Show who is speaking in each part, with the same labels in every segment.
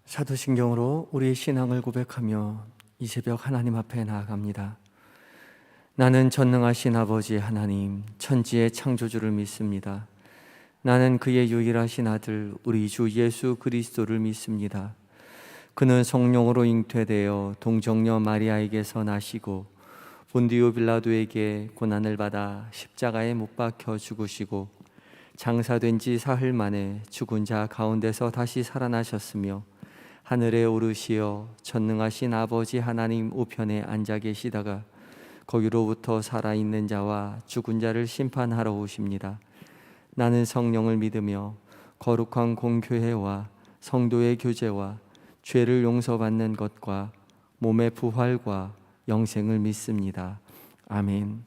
Speaker 1: 사도신경으로 우리의 신앙을 고백하며 이 새벽 하나님 앞에 나아갑니다. 나는 전능하신 아버지 하나님, 천지의 창조주를 믿습니다. 나는 그의 유일하신 아들 우리 주 예수 그리스도를 믿습니다. 그는 성령으로 잉태되어 동정녀 마리아에게서 나시고 본디오 빌라도에게 고난을 받아 십자가에 못 박혀 죽으시고 장사된 지 사흘 만에 죽은 자 가운데서 다시 살아나셨으며 하늘에 오르시어 전능하신 아버지 하나님 우편에 앉아 계시다가 거기로부터 살아있는 자와 죽은 자를 심판하러 오십니다. 나는 성령을 믿으며 거룩한 공교회와 성도의 교제와 죄를 용서받는 것과 몸의 부활과 영생을 믿습니다. 아멘.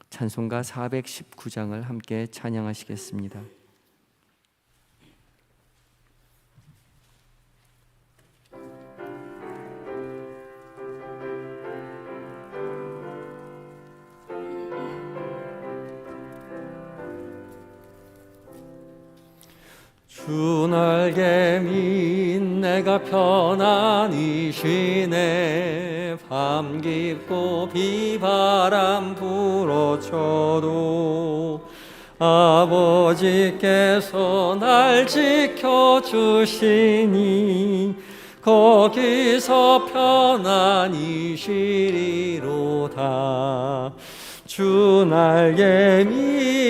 Speaker 1: 찬송가 419장을 함께 찬양하시겠습니다. 주 날개밑 내가 편안히 쉬네. 밤 깊고 비바람 불어쳐도 아버지께서 날 지켜주시니 거기서 편안히 쉬리로다. 주 날개밑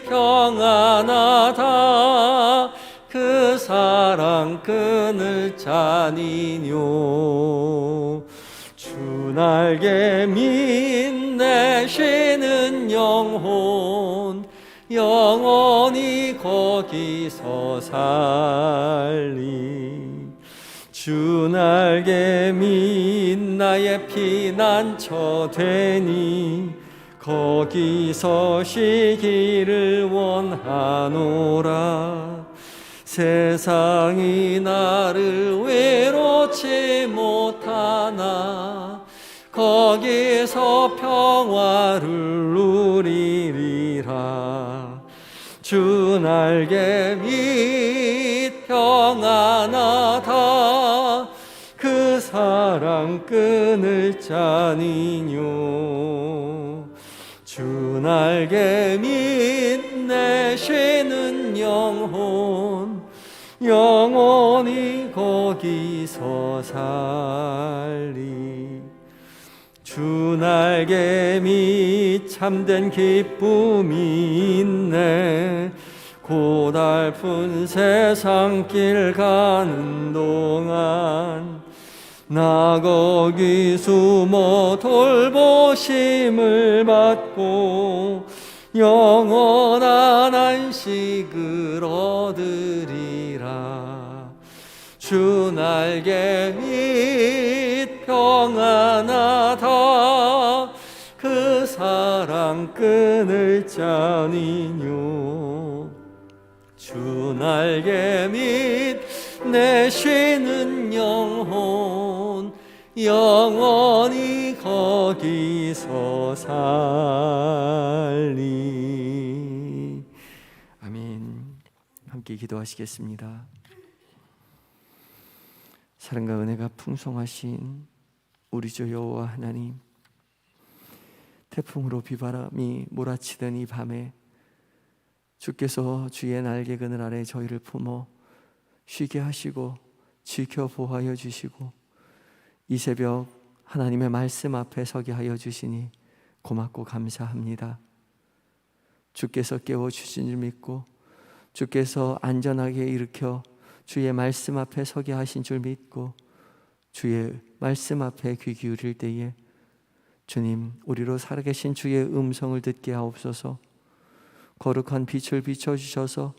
Speaker 1: 평안하다. 그 사랑 끊을 자니뇨. 주 날개밑 내 쉬는 영혼 영원히 거기서 살리. 주 날개밑 나의 피난처 되니 거기서 쉬기를 원하노라. 세상이 나를 외롭지 못하나 거기서 평화를 누리리라. 주 날개밑 평안하다. 그 사랑 끊을 자니뇨. 주 날개밑 내 쉬는 영혼 영원히 거기서 살리. 주 날개밑 참된 기쁨이 있네. 고달픈 세상길 가는 동안 나 거기 숨어 돌보심을 받고 영원한 안식을 얻으리라. 주 날개밑 평안하다. 그 사랑 끊을 자니뇨. 주 날개밑 내 쉬는 영혼 영원히 거기서 살리. 아멘. 함께 기도하시겠습니다. 사랑과 은혜가 풍성하신 우리 주 여호와 하나님, 태풍으로 비바람이 몰아치던 이 밤에 주께서 주의 날개 그늘 아래 저희를 품어 쉬게 하시고 지켜 보호하여 주시고 이 새벽 하나님의 말씀 앞에 서게 하여 주시니 고맙고 감사합니다. 주께서 깨워주신 줄 믿고 주께서 안전하게 일으켜 주의 말씀 앞에 서게 하신 줄 믿고 주의 말씀 앞에 귀 기울일 때에 주님, 우리로 살아계신 주의 음성을 듣게 하옵소서. 거룩한 빛을 비춰주셔서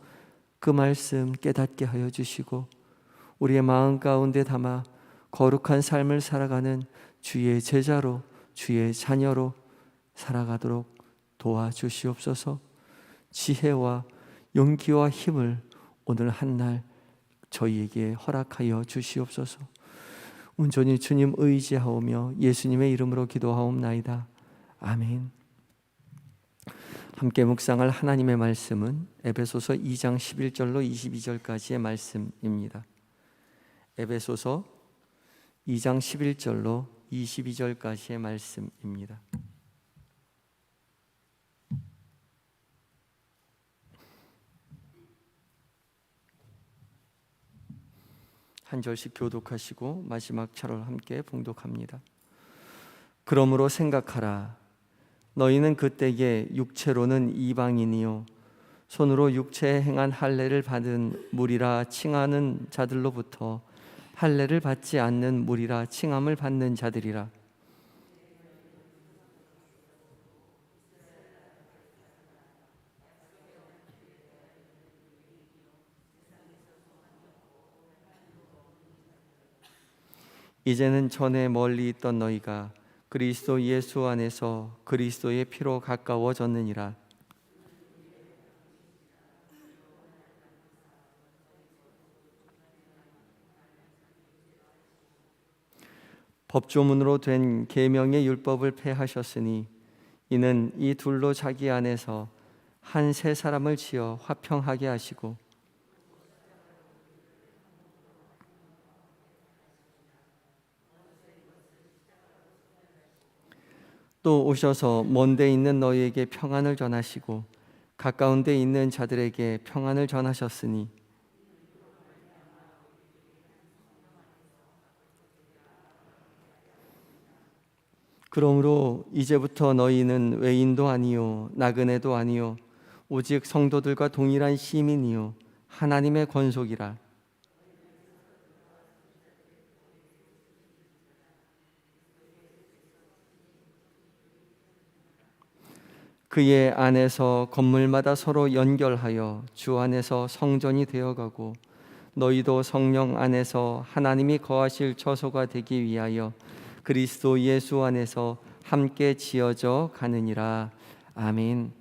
Speaker 1: 그 말씀 깨닫게 하여 주시고 우리의 마음 가운데 담아 거룩한 삶을 살아가는 주의 제자로 주의 자녀로 살아가도록 도와주시옵소서. 지혜와 용기와 힘을 오늘 한날 저희에게 허락하여 주시옵소서. 온전히 주님 의지하오며 예수님의 이름으로 기도하옵나이다. 아멘. 함께 묵상할 하나님의 말씀은 에베소서 2장 11절로 22절까지의 말씀입니다. 에베소서 2장 11절로 22절까지의 말씀입니다. 한 절씩 교독하시고 마지막 절을 함께 봉독합니다. 그러므로 생각하라. 너희는 그때에 육체로는 이방인이요 손으로 육체에 행한 할례를 받은 무리라 칭하는 자들로부터 할례를 받지 않는 무리라 칭함을 받는 자들이라. 이제는 전에 멀리 있던 너희가 그리스도 예수 안에서 그리스도의 피로 가까워졌느니라. 법조문으로 된 계명의 율법을 폐하셨으니 이는 이 둘로 자기 안에서 한 새 사람을 지어 화평하게 하시고 또 오셔서 먼 데 있는 너희에게 평안을 전하시고 가까운 데 있는 자들에게 평안을 전하셨으니 그러므로 이제부터 너희는 외인도 아니요 나그네도 아니요 오직 성도들과 동일한 시민이요 하나님의 권속이라. 그의 안에서 건물마다 서로 연결하여 주 안에서 성전이 되어가고 너희도 성령 안에서 하나님이 거하실 처소가 되기 위하여 그리스도 예수 안에서 함께 지어져 가느니라. 아멘.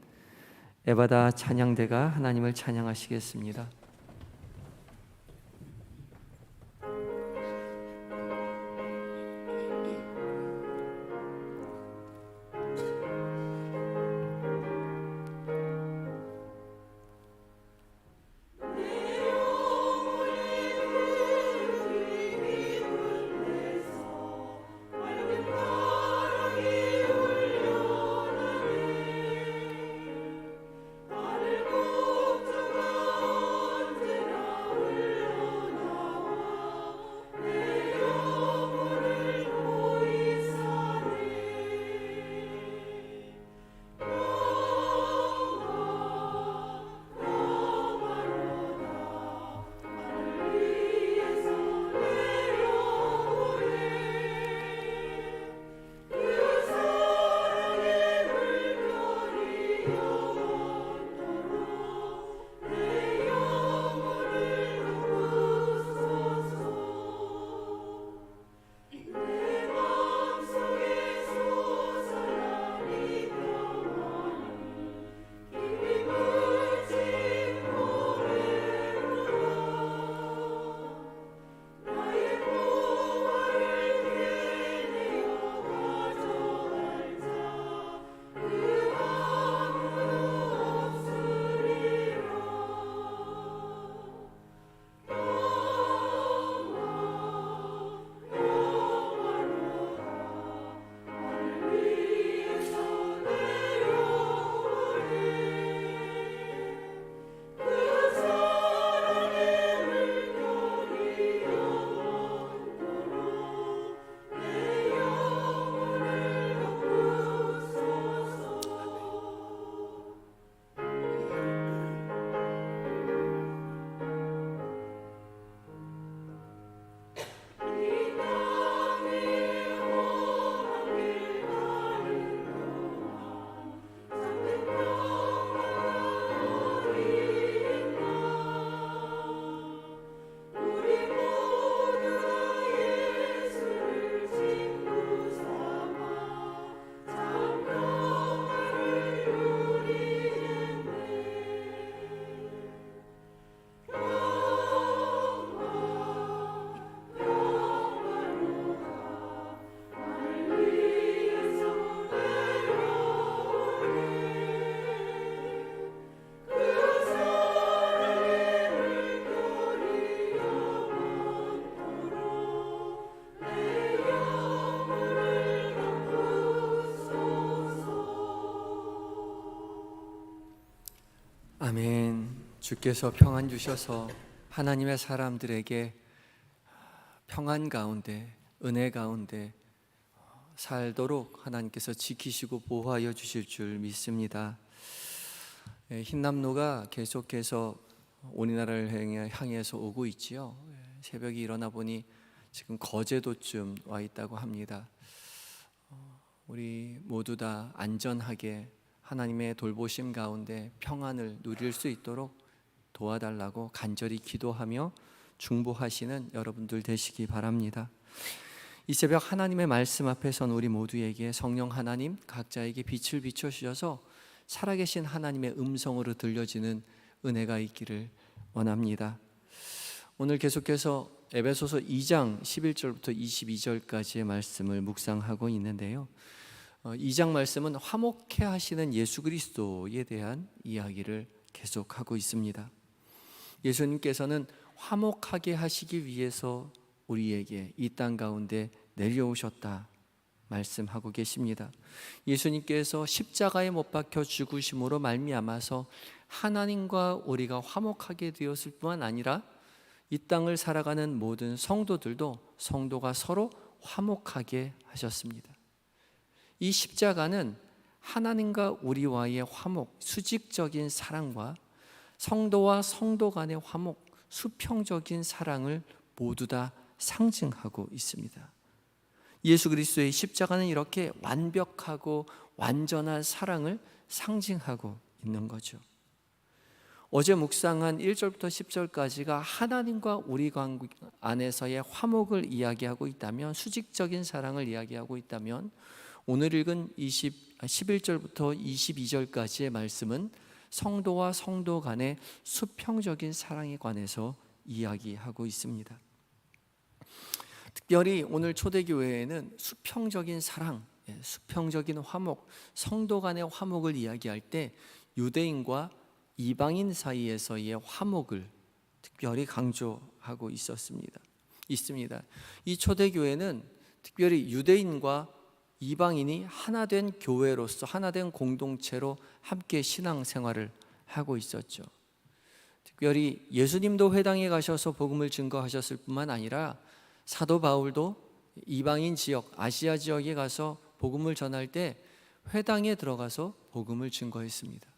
Speaker 1: 에바다 찬양대가 하나님을 찬양하시겠습니다. 아멘. 주께서 평안 주셔서 하나님의 사람들에게 평안 가운데, 은혜 가운데 살도록 하나님께서 지키시고 보호하여 주실 줄 믿습니다. 흰남노가 계속해서 우리나라를 향해서 오고 있지요. 새벽에 일어나 보니 지금 거제도쯤 와 있다고 합니다. 우리 모두 다 안전하게 하나님의 돌보심 가운데 평안을 누릴 수 있도록 도와달라고 간절히 기도하며 중보하시는 여러분들 되시기 바랍니다. 이 새벽 하나님의 말씀 앞에 선 우리 모두에게 성령 하나님 각자에게 빛을 비춰주셔서 살아계신 하나님의 음성으로 들려지는 은혜가 있기를 원합니다. 오늘 계속해서 에베소서 2장 11절부터 22절까지의 말씀을 묵상하고 있는데요. 2장 말씀은 화목케 하시는 예수 그리스도에 대한 이야기를 계속하고 있습니다. 예수님께서는 화목하게 하시기 위해서 우리에게 이 땅 가운데 내려오셨다 말씀하고 계십니다. 예수님께서 십자가에 못 박혀 죽으심으로 말미암아서 하나님과 우리가 화목하게 되었을 뿐만 아니라 이 땅을 살아가는 모든 성도들도 성도가 서로 화목하게 하셨습니다. 이 십자가는 하나님과 우리와의 화목, 수직적인 사랑과 성도와 성도 간의 화목, 수평적인 사랑을 모두 다 상징하고 있습니다. 예수 그리스도의 십자가는 이렇게 완벽하고 완전한 사랑을 상징하고 있는 거죠. 어제 묵상한 1절부터 10절까지가 하나님과 우리 관계 안에서의 화목을 이야기하고 있다면, 수직적인 사랑을 이야기하고 있다면, 오늘 읽은 11절부터 22절까지의 말씀은 성도와 성도 간의 수평적인 사랑에 관해서 이야기하고 있습니다. 특별히 오늘 초대교회에는 수평적인 사랑, 수평적인 화목, 성도 간의 화목을 이야기할 때 유대인과 이방인 사이에서의 화목을 특별히 강조하고 있습니다. 이 초대교회는 특별히 유대인과 이방인이 하나 된 교회로서, 하나 된 공동체로 함께 신앙생활을 하고 있었죠. 특별히 예수님도 회당에 가셔서 복음을 증거하셨을 뿐만 아니라 사도 바울도 이방인 지역, 아시아 지역에 가서 복음을 전할 때 회당에 들어가서 복음을 증거했습니다.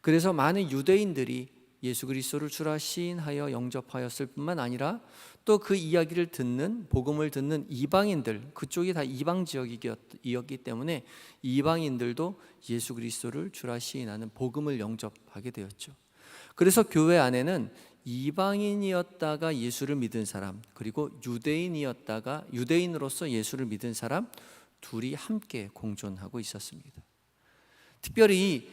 Speaker 1: 그래서 많은 유대인들이 예수 그리스도를 주라 시인하여 영접하였을 뿐만 아니라 또 그 이야기를 듣는, 복음을 듣는 이방인들, 그쪽이 다 이방 지역이었기 때문에 이방인들도 예수 그리스도를 주라 시인하는 복음을 영접하게 되었죠. 그래서 교회 안에는 이방인이었다가 예수를 믿은 사람, 그리고 유대인으로서 예수를 믿은 사람 둘이 함께 공존하고 있었습니다. 특별히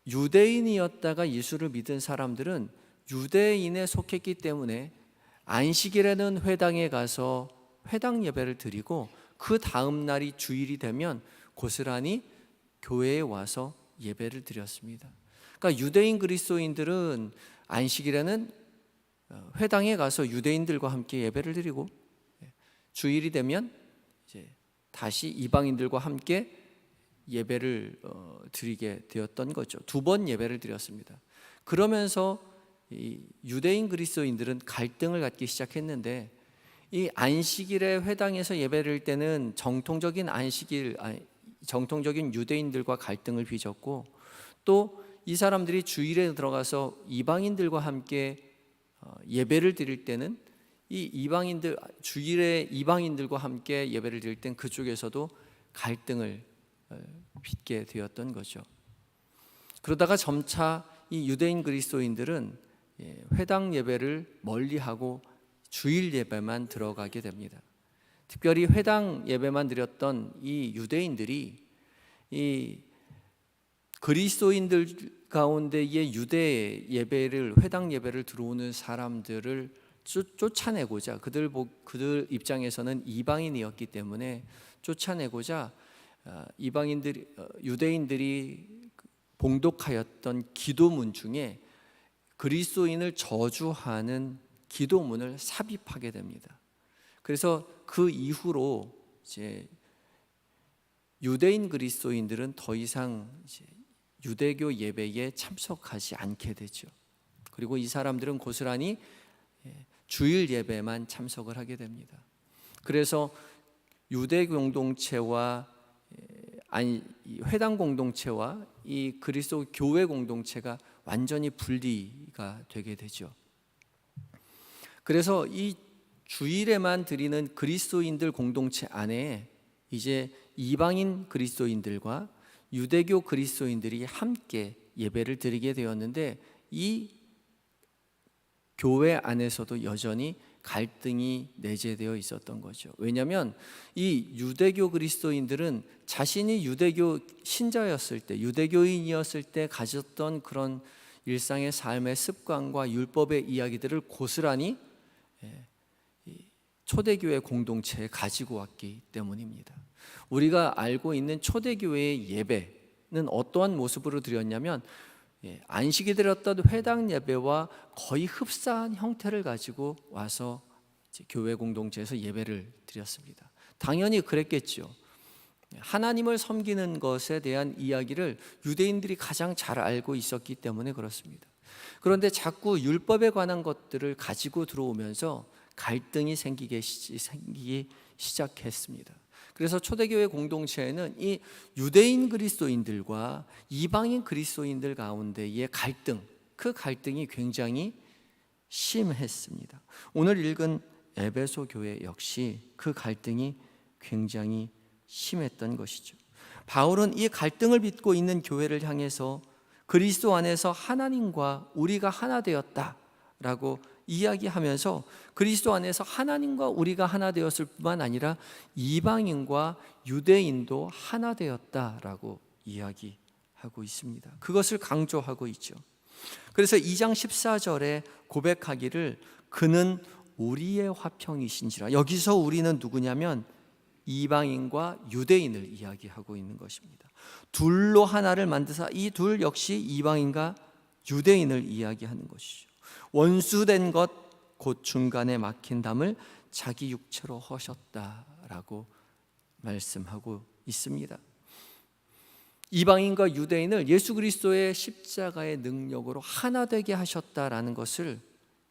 Speaker 1: 유대인이었다가 예수를 믿은 사람들은 유대인에 속했기 때문에 안식일에는 회당에 가서 회당 예배를 드리고 그 다음 날이 주일이 되면 고스란히 교회에 와서 예배를 드렸습니다. 그러니까 유대인 그리스도인들은 안식일에는 회당에 가서 유대인들과 함께 예배를 드리고 주일이 되면 이제 다시 이방인들과 함께 예배를 드리게 되었던 거죠. 2번 예배를 드렸습니다. 그러면서 이 유대인 그리스도인들은 갈등을 갖기 시작했는데, 이 안식일에 회당에서 예배를 드릴 때는 정통적인 유대인들과 갈등을 빚었고, 또 이 사람들이 주일에 들어가서 이방인들과 함께 예배를 드릴 때는 주일에 이방인들과 함께 예배를 드릴 땐 그쪽에서도 갈등을 빚게 되었던 거죠. 그러다가 점차 이 유대인 그리스도인들은 회당 예배를 멀리하고 주일 예배만 들어가게 됩니다. 특별히 회당 예배만 드렸던 이 유대인들이 이 그리스도인들 가운데의 유대 예배를, 회당 예배를 들어오는 사람들을 쫓아내고자, 그들 입장에서는 이방인이었기 때문에 쫓아내고자 유대인들이 봉독하였던 기도문 중에 그리스도인을 저주하는 기도문을 삽입하게 됩니다. 그래서 그 이후로 이제 유대인 그리스도인들은 더 이상 이제 유대교 예배에 참석하지 않게 되죠. 그리고 이 사람들은 고스란히 주일 예배만 참석을 하게 됩니다. 그래서 유대 공동체와 회당 공동체와 이 그리스도 교회 공동체가 완전히 분리가 되게 되죠. 그래서 이 주일에만 드리는 그리스도인들 공동체 안에 이제 이방인 그리스도인들과 유대교 그리스도인들이 함께 예배를 드리게 되었는데, 이 교회 안에서도 여전히 갈등이 내재되어 있었던 거죠. 왜냐하면 이 유대교 그리스도인들은 자신이 유대교 신자였을 때, 유대교인이었을 때 가졌던 그런 일상의 삶의 습관과 율법의 이야기들을 고스란히 초대교회 공동체에 가지고 왔기 때문입니다. 우리가 알고 있는 초대교회의 예배는 어떠한 모습으로 드렸냐면, 안식이 드렸던 회당 예배와 거의 흡사한 형태를 가지고 와서 교회 공동체에서 예배를 드렸습니다. 당연히 그랬겠죠. 하나님을 섬기는 것에 대한 이야기를 유대인들이 가장 잘 알고 있었기 때문에 그렇습니다. 그런데 자꾸 율법에 관한 것들을 가지고 들어오면서 갈등이 생기기 시작했습니다. 그래서 초대교회 공동체에는 이 유대인 그리스도인들과 이방인 그리스도인들 가운데의 갈등, 그 갈등이 굉장히 심했습니다. 오늘 읽은 에베소 교회 역시 그 갈등이 굉장히 심했던 것이죠. 바울은 이 갈등을 빚고 있는 교회를 향해서 그리스도 안에서 하나님과 우리가 하나 되었다라고 이야기하면서, 그리스도 안에서 하나님과 우리가 하나 되었을 뿐만 아니라 이방인과 유대인도 하나 되었다라고 이야기하고 있습니다. 그것을 강조하고 있죠. 그래서 2장 14절에 고백하기를 그는 우리의 화평이신지라, 여기서 우리는 누구냐면 이방인과 유대인을 이야기하고 있는 것입니다. 둘로 하나를 만드사 이 둘 역시 이방인과 유대인을 이야기하는 것이죠. 원수된 것 곧 중간에 막힌 담을 자기 육체로 허셨다라고 말씀하고 있습니다. 이방인과 유대인을 예수 그리스도의 십자가의 능력으로 하나 되게 하셨다라는 것을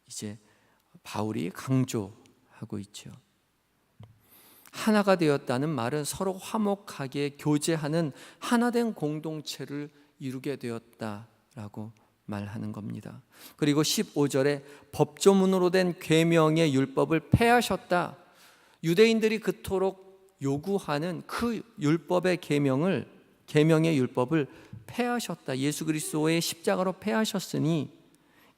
Speaker 1: 이제 바울이 강조하고 있죠. 하나가 되었다는 말은 서로 화목하게 교제하는 하나된 공동체를 이루게 되었다라고 말하는 겁니다. 그리고 15절에 법조문으로 된 계명의 율법을 폐하셨다. 유대인들이 그토록 요구하는 그 율법의 계명의 율법을 폐하셨다. 예수 그리스도의 십자가로 폐하셨으니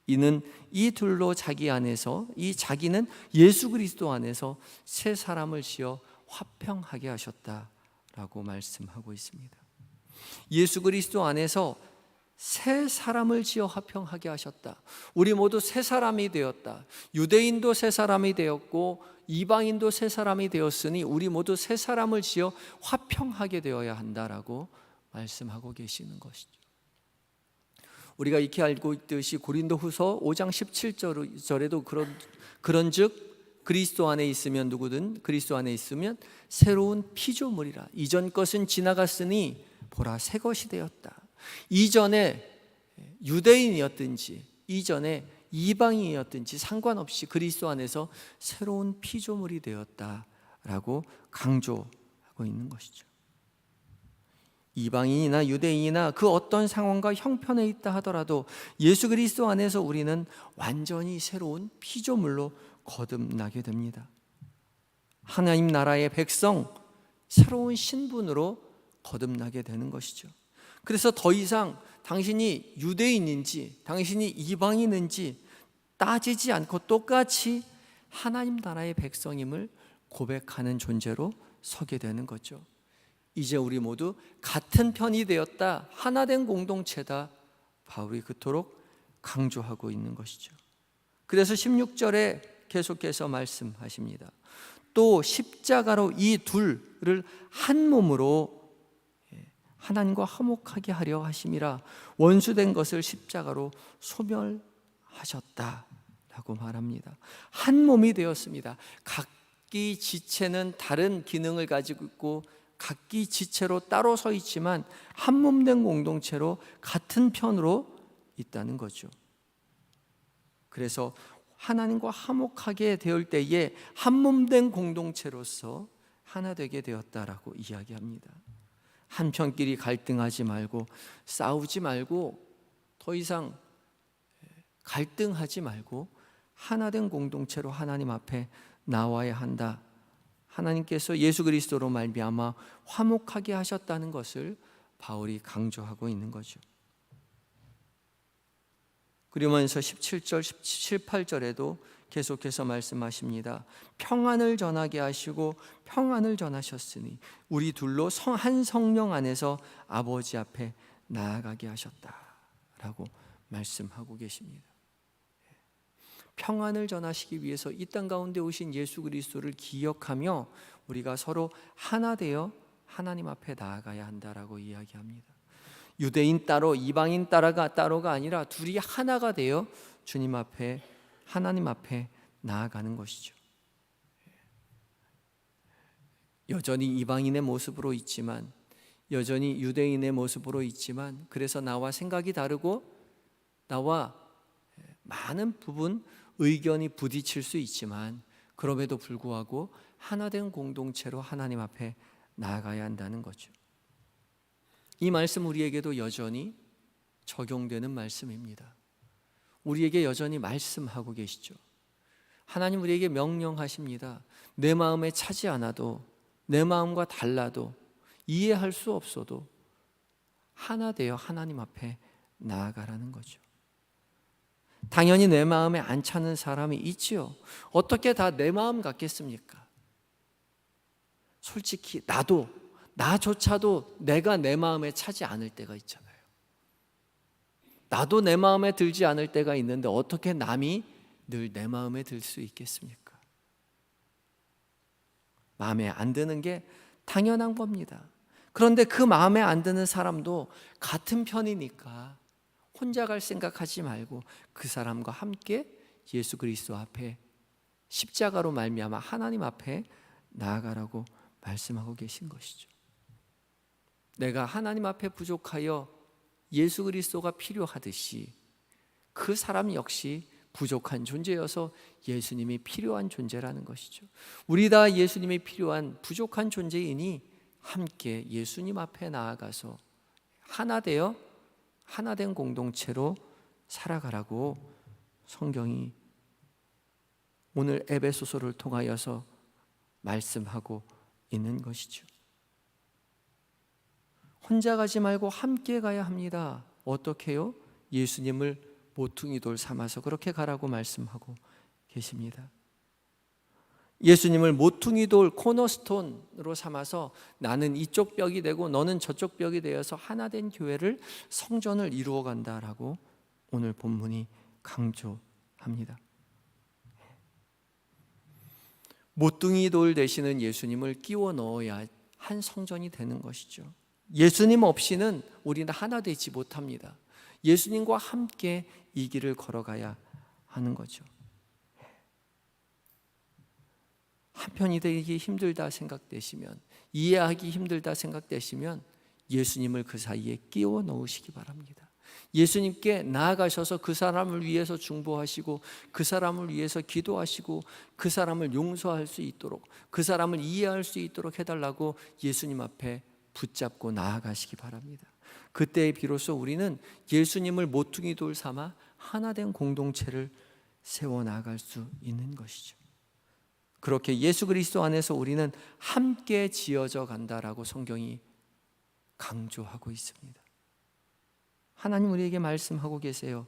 Speaker 1: 이는 이 둘로 자기 안에서, 이 자기는 예수 그리스도 안에서 새 사람을 지어 화평하게 하셨다라고 말씀하고 있습니다. 예수 그리스도 안에서 새 사람을 지어 화평하게 하셨다. 우리 모두 새 사람이 되었다. 유대인도 새 사람이 되었고 이방인도 새 사람이 되었으니 우리 모두 새 사람을 지어 화평하게 되어야 한다라고 말씀하고 계시는 것이죠. 우리가 익히 알고 있듯이 고린도후서 5장 17절에도 그런즉 그리스도 안에 있으면 누구든 그리스도 안에 있으면 새로운 피조물이라. 이전 것은 지나갔으니 보라 새 것이 되었다. 이전에 유대인이었든지 이전에 이방인이었든지 상관없이 그리스도 안에서 새로운 피조물이 되었다라고 강조하고 있는 것이죠. 이방인이나 유대인이나 그 어떤 상황과 형편에 있다 하더라도 예수 그리스도 안에서 우리는 완전히 새로운 피조물로 거듭나게 됩니다. 하나님 나라의 백성, 새로운 신분으로 거듭나게 되는 것이죠. 그래서 더 이상 당신이 유대인인지 당신이 이방인인지 따지지 않고 똑같이 하나님 나라의 백성임을 고백하는 존재로 서게 되는 거죠. 이제 우리 모두 같은 편이 되었다, 하나된 공동체다, 바울이 그토록 강조하고 있는 것이죠. 그래서 16절에 계속해서 말씀하십니다. 또 십자가로 이 둘을 한 몸으로 하나님과 화목하게 하려 하심이라 원수된 것을 십자가로 소멸하셨다라고 말합니다. 한 몸이 되었습니다. 각기 지체는 다른 기능을 가지고 있고 각기 지체로 따로 서 있지만 한 몸 된 공동체로 같은 편으로 있다는 거죠. 그래서 하나님과 화목하게 되올 때에 한 몸 된 공동체로서 하나 되게 되었다라고 이야기합니다. 한편끼리 갈등하지 말고 싸우지 말고 더 이상 갈등하지 말고 하나 된 공동체로 하나님 앞에 나와야 한다. 하나님께서 예수 그리스도로 말미암아 화목하게 하셨다는 것을 바울이 강조하고 있는 거죠. 그러면서 17절, 17, 18절에도 계속해서 말씀하십니다. 평안을 전하게 하시고 평안을 전하셨으니 우리 둘로 한 성령 안에서 아버지 앞에 나아가게 하셨다라고 말씀하고 계십니다. 평안을 전하시기 위해서 이 땅 가운데 오신 예수 그리스도를 기억하며 우리가 서로 하나 되어 하나님 앞에 나아가야 한다라고 이야기합니다. 유대인 따로 이방인 따로가 아니라 둘이 하나가 되어 주님 앞에 하나님 앞에 나아가는 것이죠. 여전히 이방인의 모습으로 있지만 여전히 유대인의 모습으로 있지만 그래서 나와 생각이 다르고 나와 많은 부분 의견이 부딪힐 수 있지만 그럼에도 불구하고 하나된 공동체로 하나님 앞에 나아가야 한다는 거죠. 이 말씀 우리에게도 여전히 적용되는 말씀입니다. 우리에게 여전히 말씀하고 계시죠. 하나님 우리에게 명령하십니다. 내 마음에 차지 않아도 내 마음과 달라도 이해할 수 없어도 하나 되어 하나님 앞에 나아가라는 거죠. 당연히 내 마음에 안 차는 사람이 있지요. 어떻게 다 내 마음 같겠습니까? 솔직히 나조차도 내가 내 마음에 차지 않을 때가 있잖아요. 나도 내 마음에 들지 않을 때가 있는데 어떻게 남이 늘 내 마음에 들 수 있겠습니까? 마음에 안 드는 게 당연한 겁니다. 그런데 그 마음에 안 드는 사람도 같은 편이니까 혼자 갈 생각하지 말고 그 사람과 함께 예수 그리스도 앞에 십자가로 말미암아 하나님 앞에 나아가라고 말씀하고 계신 것이죠. 내가 하나님 앞에 부족하여 예수 그리스도가 필요하듯이 그 사람 역시 부족한 존재여서 예수님이 필요한 존재라는 것이죠. 우리 다 예수님이 필요한 부족한 존재이니 함께 예수님 앞에 나아가서 하나 되어 하나된 공동체로 살아가라고 성경이 오늘 에베소서를 통하여서 말씀하고 있는 것이죠. 혼자 가지 말고 함께 가야 합니다. 어떻게요? 예수님을 모퉁이 돌 삼아서 그렇게 가라고 말씀하고 계십니다. 예수님을 모퉁이 돌 코너스톤으로 삼아서 나는 이쪽 벽이 되고 너는 저쪽 벽이 되어서 하나된 교회를 성전을 이루어 간다라고 오늘 본문이 강조합니다. 모퉁이 돌 되시는 예수님을 끼워 넣어야 한 성전이 되는 것이죠. 예수님 없이는 우리는 하나 되지 못합니다. 예수님과 함께 이 길을 걸어가야 하는 거죠. 한편이 되기 힘들다 생각되시면, 이해하기 힘들다 생각되시면 예수님을 그 사이에 끼워 넣으시기 바랍니다. 예수님께 나아가셔서 그 사람을 위해서 중보하시고 그 사람을 위해서 기도하시고 그 사람을 용서할 수 있도록 그 사람을 이해할 수 있도록 해달라고 예수님 앞에 붙잡고 나아가시기 바랍니다. 그때 비로소 우리는 예수님을 모퉁이 돌 삼아 하나된 공동체를 세워나갈 수 있는 것이죠. 그렇게 예수 그리스도 안에서 우리는 함께 지어져 간다라고 성경이 강조하고 있습니다. 하나님 우리에게 말씀하고 계세요.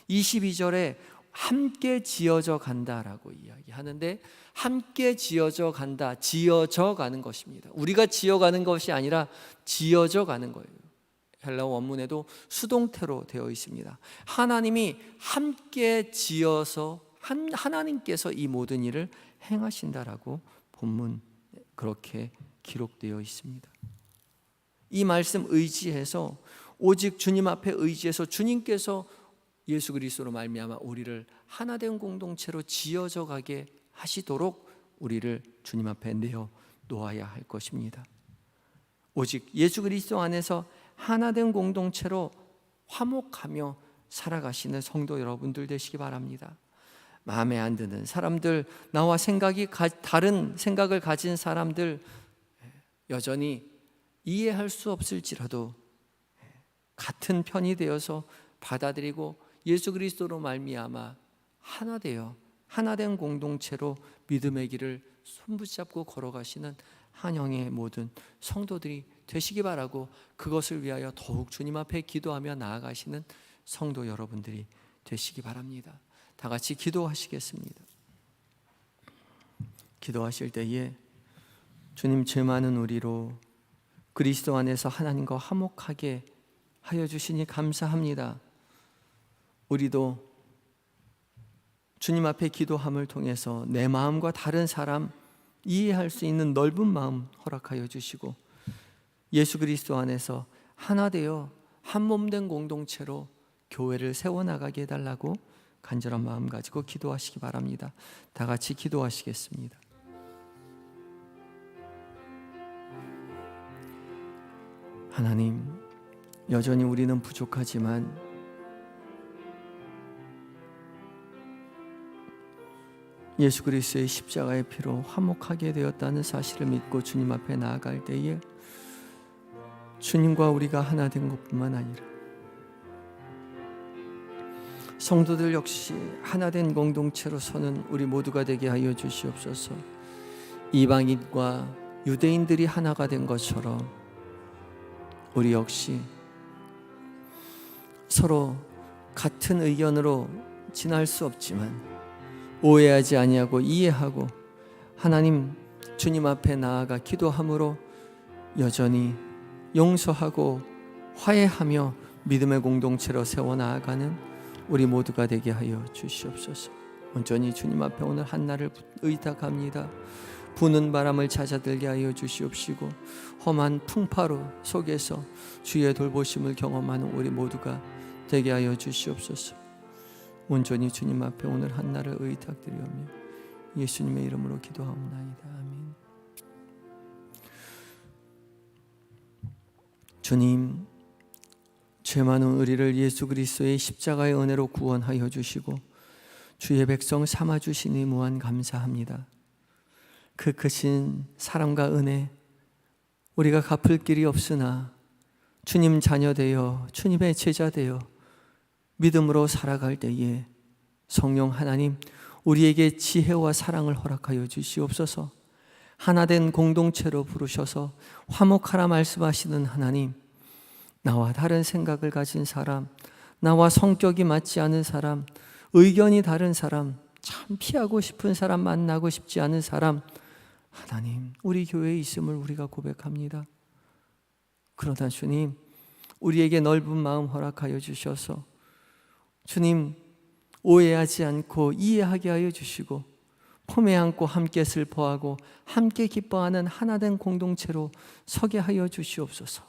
Speaker 1: 22절에 함께 지어져 간다라고 이야기하는데 함께 지어져 간다, 지어져 가는 것입니다. 우리가 지어가는 것이 아니라 지어져 가는 거예요. 헬라어 원문에도 수동태로 되어 있습니다. 하나님이 함께 지어서 하나님께서 이 모든 일을 행하신다라고 본문 그렇게 기록되어 있습니다. 이 말씀 의지해서 오직 주님 앞에 의지해서 주님께서 예수 그리스도로 말미암아 우리를 하나된 공동체로 지어져 가게 하시도록 우리를 주님 앞에 내어 놓아야 할 것입니다. 오직 예수 그리스도 안에서 하나된 공동체로 화목하며 살아가시는 성도 여러분들 되시기 바랍니다. 마음에 안 드는 사람들, 나와 다른 생각을 가진 사람들 여전히 이해할 수 없을지라도 같은 편이 되어서 받아들이고 예수 그리스도로 말미암아 하나 되어 하나된 공동체로 믿음의 길을 손붙잡고 걸어가시는 한영의 모든 성도들이 되시기 바라고, 그것을 위하여 더욱 주님 앞에 기도하며 나아가시는 성도 여러분들이 되시기 바랍니다. 다 같이 기도하시겠습니다. 기도하실 때에 주님, 죄 많은 우리로 그리스도 안에서 하나님과 화목하게 하여 주시니 감사합니다. 우리도 주님 앞에 기도함을 통해서 내 마음과 다른 사람 이해할 수 있는 넓은 마음 허락하여 주시고, 예수 그리스도 안에서 하나 되어 한 몸 된 공동체로 교회를 세워나가게 해달라고 간절한 마음 가지고 기도하시기 바랍니다. 다 같이 기도하시겠습니다. 하나님, 여전히 우리는 부족하지만 예수 그리스도의 십자가의 피로 화목하게 되었다는 사실을 믿고 주님 앞에 나아갈 때에 주님과 우리가 하나 된 것뿐만 아니라 성도들 역시 하나 된 공동체로 서는 우리 모두가 되게 하여 주시옵소서. 이방인과 유대인들이 하나가 된 것처럼 우리 역시 서로 같은 의견으로 지날 수 없지만 오해하지 아니하고 이해하고 하나님 주님 앞에 나아가 기도함으로 여전히 용서하고 화해하며 믿음의 공동체로 세워나가는 우리 모두가 되게 하여 주시옵소서. 온전히 주님 앞에 오늘 한날을 의탁합니다. 부는 바람을 잦아들게 하여 주시옵시고 험한 풍파로 속에서 주의 돌보심을 경험하는 우리 모두가 되게 하여 주시옵소서. 온전히 주님 앞에 오늘 한날을 의탁드리오며 예수님의 이름으로 기도하옵나이다. 아멘. 주님, 죄 많은 우리를 예수 그리스도의 십자가의 은혜로 구원하여 주시고 주의 백성 삼아 주시니 무한 감사합니다. 그 크신 사랑과 은혜 우리가 갚을 길이 없으나 주님 자녀 되어 주님의 제자 되어 믿음으로 살아갈 때에 성령 하나님 우리에게 지혜와 사랑을 허락하여 주시옵소서. 하나된 공동체로 부르셔서 화목하라 말씀하시는 하나님, 나와 다른 생각을 가진 사람, 나와 성격이 맞지 않은 사람, 의견이 다른 사람, 참 피하고 싶은 사람, 만나고 싶지 않은 사람, 하나님 우리 교회에 있음을 우리가 고백합니다. 그러나 주님, 우리에게 넓은 마음 허락하여 주셔서 주님 오해하지 않고 이해하게 하여 주시고 품에 안고 함께 슬퍼하고 함께 기뻐하는 하나된 공동체로 서게 하여 주시옵소서.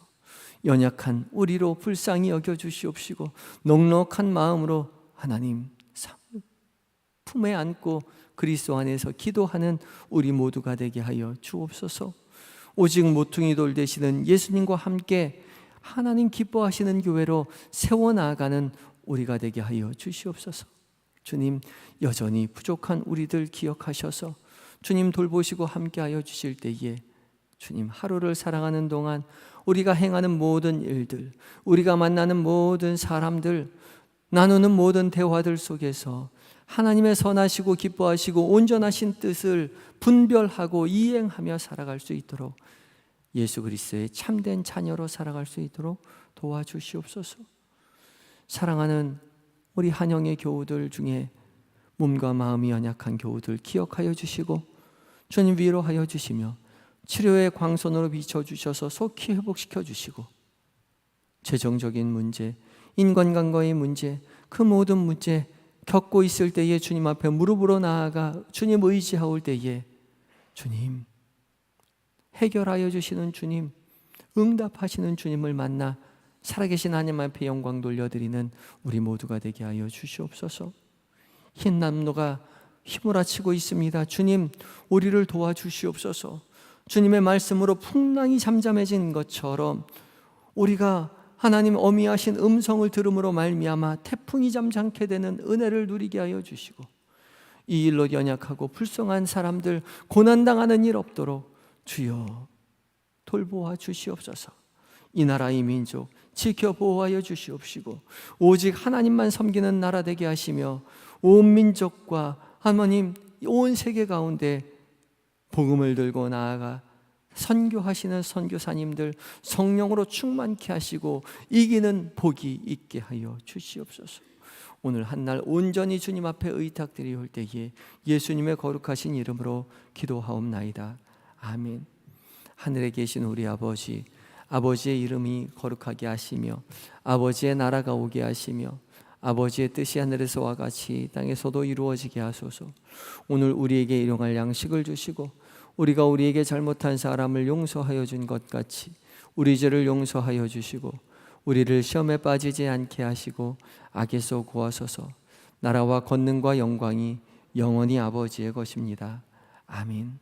Speaker 1: 연약한 우리로 불쌍히 여겨 주시옵시고 넉넉한 마음으로 하나님 품에 안고 그리스도 안에서 기도하는 우리 모두가 되게 하여 주옵소서. 오직 모퉁이 돌 되시는 예수님과 함께 하나님 기뻐하시는 교회로 세워나가는 우리가 되게 하여 주시옵소서. 주님, 여전히 부족한 우리들 기억하셔서 주님 돌보시고 함께하여 주실 때에 주님 하루를 살아가는 동안 우리가 행하는 모든 일들, 우리가 만나는 모든 사람들, 나누는 모든 대화들 속에서 하나님의 선하시고 기뻐하시고 온전하신 뜻을 분별하고 이행하며 살아갈 수 있도록 예수 그리스도의 참된 자녀로 살아갈 수 있도록 도와주시옵소서. 사랑하는 우리 한영의 교우들 중에 몸과 마음이 연약한 교우들 기억하여 주시고 주님 위로하여 주시며 치료의 광선으로 비춰주셔서 속히 회복시켜 주시고 재정적인 문제, 인간관계의 문제, 그 모든 문제 겪고 있을 때에 주님 앞에 무릎으로 나아가 주님 의지하올 때에 주님 해결하여 주시는 주님, 응답하시는 주님을 만나 살아계신 하나님 앞에 영광 돌려드리는 우리 모두가 되게 하여 주시옵소서. 흰 남노가 휘몰아치고 있습니다. 주님 우리를 도와주시옵소서. 주님의 말씀으로 풍랑이 잠잠해진 것처럼 우리가 하나님 어미하신 음성을 들음으로 말미암아 태풍이 잠잠케 되는 은혜를 누리게 하여 주시고, 이 일로 연약하고 불쌍한 사람들, 고난당하는 일 없도록 주여 돌보아 주시옵소서. 이 나라 이 민족 지켜 보호하여 주시옵시고, 오직 하나님만 섬기는 나라 되게 하시며 온 민족과 하나님 온 세계 가운데 복음을 들고 나아가 선교하시는 선교사님들 성령으로 충만케 하시고 이기는 복이 있게 하여 주시옵소서. 오늘 한날 온전히 주님 앞에 의탁드리올 때에 예수님의 거룩하신 이름으로 기도하옵나이다. 아멘. 하늘에 계신 우리 아버지, 아버지의 이름이 거룩하게 하시며 아버지의 나라가 오게 하시며 아버지의 뜻이 하늘에서와 같이 땅에서도 이루어지게 하소서. 오늘 우리에게 일용할 양식을 주시고 우리가 우리에게 잘못한 사람을 용서하여 준 것 같이 우리 죄를 용서하여 주시고 우리를 시험에 빠지지 않게 하시고 악에서 구하소서. 나라와 권능과 영광이 영원히 아버지의 것입니다. 아멘.